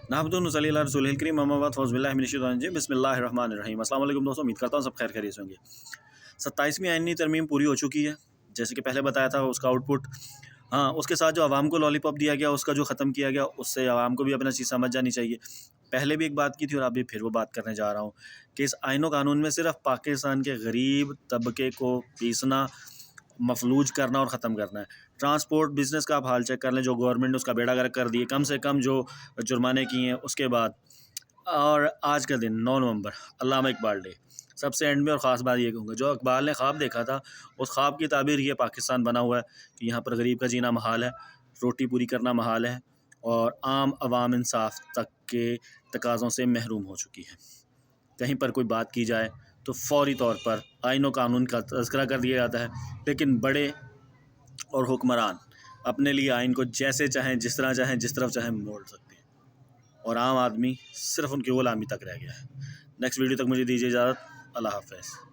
नहमदुहु व नसल्ली अला रसूलिल करीम अम्मा बाद फ़ौज़ु बिल्लाहि मिनश शैतानिर रजीम बिस्मिल्लाहिर्रहमानिर्रहीम। अस्सलाम वालेकुम दोस्तों, उम्मीद करता हूँ सब खैर खैरियत से होंगे। 27वीं आईनी तरमीम पूरी हो चुकी है, जैसे कि पहले बताया था उसका आउटपुट। हाँ, उसके साथ जो आवाम को लॉलीपॉप दिया गया, उसका जो ख़त्म किया गया, उससे आवाम को भी अपना चीज़ समझ जानी चाहिए। पहले भी एक बात की थी और अभी फिर वो बात करने जा रहा हूँ कि इस आईन कानून में सिर्फ पाकिस्तान के गरीब तबके को पीसना, मफलूज करना और ख़त्म करना है। ट्रांसपोर्ट बिज़नेस का आप हाल चेक कर लें, जो गवर्नमेंट ने उसका बेड़ा गर्क कर दिए, कम से कम जो जुर्माने किए हैं उसके बाद। और आज का दिन 9 नवंबर अल्लामा इकबाल डे, सबसे एंड में और ख़ास बात ये कहूँगा, जो इकबाल ने ख्वाब देखा था उस ख्वाब की ताबीर ये पाकिस्तान बना हुआ है कि यहाँ पर गरीब का जीना महाल है, रोटी पूरी करना महाल है और आम अवाम इंसाफ तक के तकाज़ों से महरूम हो चुकी है। कहीं पर कोई बात की जाए तो फौरी तौर पर आईन व कानून का तज़किरा कर दिया जाता है, लेकिन बड़े और हुक्मरान अपने लिए आइन को जैसे चाहें, जिस तरह चाहें, जिस तरफ चाहें मोड़ सकते हैं और आम आदमी सिर्फ उनकी ग़ुलामी तक रह गया है। नेक्स्ट वीडियो तक मुझे दीजिए इजाज़त। अल्लाह हाफ़िज़।